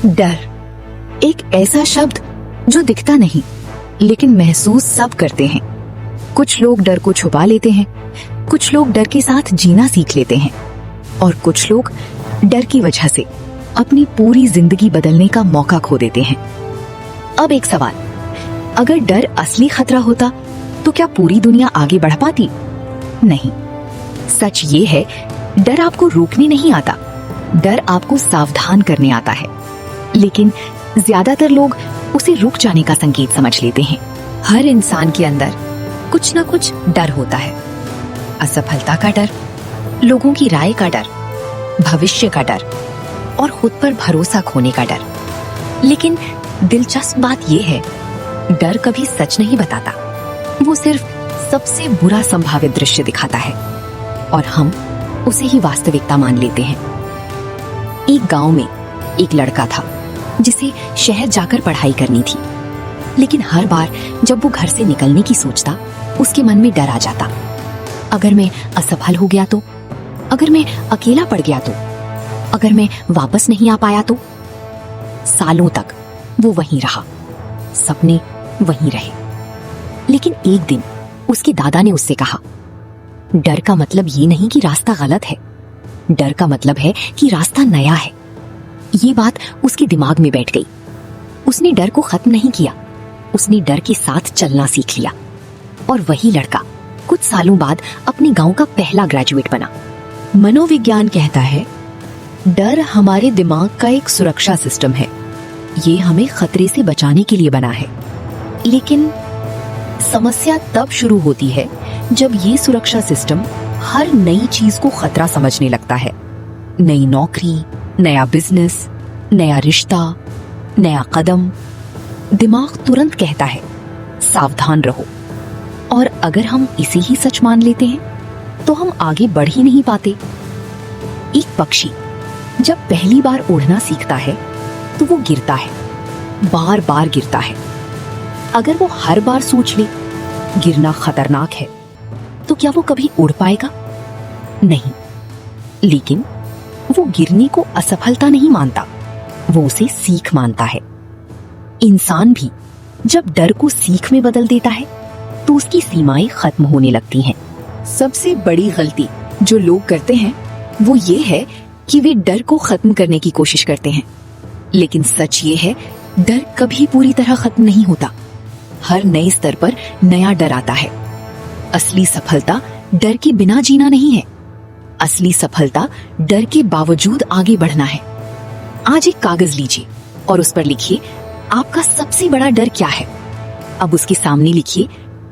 डर एक ऐसा शब्द जो दिखता नहीं लेकिन महसूस सब करते हैं। कुछ लोग डर को छुपा लेते हैं, कुछ लोग डर के साथ जीना सीख लेते हैं और कुछ लोग डर की वजह से अपनी पूरी जिंदगी बदलने का मौका खो देते हैं। अब एक सवाल, अगर डर असली खतरा होता तो क्या पूरी दुनिया आगे बढ़ पाती? नहीं। सच ये है, डर आपको रोकने नहीं आता, डर आपको सावधान करने आता है। लेकिन ज्यादातर लोग उसे रुक जाने का संकेत समझ लेते हैं। हर इंसान के अंदर कुछ ना कुछ डर होता है। असफलता का डर, लोगों की राय का डर, भविष्य का डर और खुद पर भरोसा खोने का डर। लेकिन दिलचस्प बात यह है, डर कभी सच नहीं बताता, वो सिर्फ सबसे बुरा संभावित दृश्य दिखाता है और हम उसे ही वास्तविकता मान लेते हैं। एक गांव में एक लड़का था जिसे शहर जाकर पढ़ाई करनी थी, लेकिन हर बार जब वो घर से निकलने की सोचता, उसके मन में डर आ जाता। अगर मैं असफल हो गया तो, अगर मैं अकेला पड़ गया तो, अगर मैं वापस नहीं आ पाया तो। सालों तक वो वहीं रहा, सपने वहीं रहे। लेकिन एक दिन उसके दादा ने उससे कहा, डर का मतलब ये नहीं कि रास्ता गलत है, डर का मतलब है कि रास्ता नया है। ये बात उसके दिमाग में बैठ गई। उसने डर को खत्म नहीं किया, उसने डर के साथ चलना सीख लिया और वही लड़का कुछ सालों बाद अपने गांव का पहला ग्रेजुएट बना। मनोविज्ञान कहता है, डर हमारे दिमाग का एक सुरक्षा सिस्टम है, ये हमें खतरे से बचाने के लिए बना है। लेकिन समस्या तब शुरू होती है जब ये सुरक्षा सिस्टम हर नई चीज को खतरा समझने लगता है। नई नौकरी, नया बिजनेस, नया रिश्ता, नया कदम। दिमाग तुरंत कहता है, सावधान रहो। और अगर हम इसे ही सच मान लेते हैं तो हम आगे बढ़ ही नहीं पाते। एक पक्षी जब पहली बार उड़ना सीखता है तो वो गिरता है, बार बार गिरता है। अगर वो हर बार सोच ले गिरना खतरनाक है तो क्या वो कभी उड़ पाएगा? नहीं। लेकिन वो गिरने को असफलता नहीं मानता, वो उसे सीख मानता है। इंसान भी जब डर को सीख में बदल देता है तो उसकी सीमाएं खत्म होने लगती हैं। सबसे बड़ी गलती जो लोग करते हैं वो ये है कि वे डर को खत्म करने की कोशिश करते हैं। लेकिन सच ये है, डर कभी पूरी तरह खत्म नहीं होता। हर नए स्तर पर नया डर आता है। असली सफलता डर के बिना जीना नहीं है, असली सफलता डर के बावजूद आगे बढ़ना है। आज एक कागज लीजिए और उस पर लिखिए, आपका सबसे बड़ा डर क्या है। अब उसके सामने लिखिए,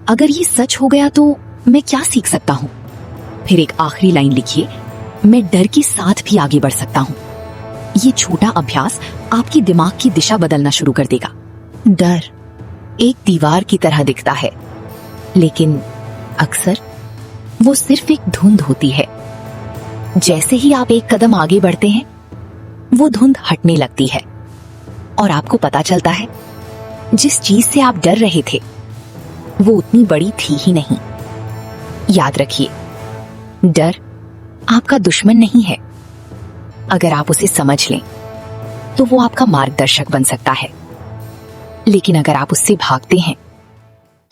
अगर ये सच हो गया तो मैं क्या सीख सकता हूँ। फिर एक आखिरी लाइन लिखिए, मैं डर के साथ भी आगे बढ़ सकता हूँ। ये छोटा अभ्यास आपके दिमाग की दिशा बदलना शुरू कर देगा। डर एक दीवार की तरह दिखता है, लेकिन अक्सर वो सिर्फ एक धुंध होती है। जैसे ही आप एक कदम आगे बढ़ते हैं, वो धुंध हटने लगती है और आपको पता चलता है जिस चीज से आप डर रहे थे वो उतनी बड़ी थी ही नहीं। याद रखिए, डर आपका दुश्मन नहीं है। अगर आप उसे समझ लें तो वो आपका मार्गदर्शक बन सकता है, लेकिन अगर आप उससे भागते हैं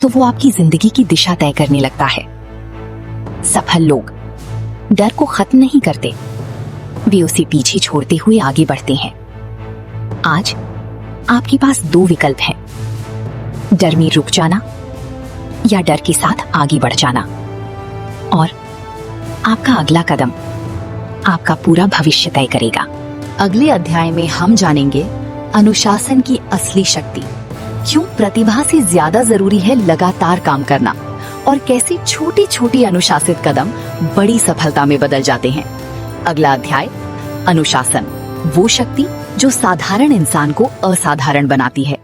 तो वो आपकी जिंदगी की दिशा तय करने लगता है। सफल लोग डर को खत्म नहीं करते, वे उसे पीछे छोड़ते हुए आगे बढ़ते हैं। आज आपके पास दो विकल्प हैं, डर में रुक जाना या डर के साथ आगे बढ़ जाना। और आपका अगला कदम आपका पूरा भविष्य तय करेगा। अगले अध्याय में हम जानेंगे अनुशासन की असली शक्ति, क्यों प्रतिभा से ज्यादा जरूरी है लगातार काम करना, और कैसे छोटी छोटी अनुशासित कदम बड़ी सफलता में बदल जाते हैं। अगला अध्याय, अनुशासन, वो शक्ति जो साधारण इंसान को असाधारण बनाती है।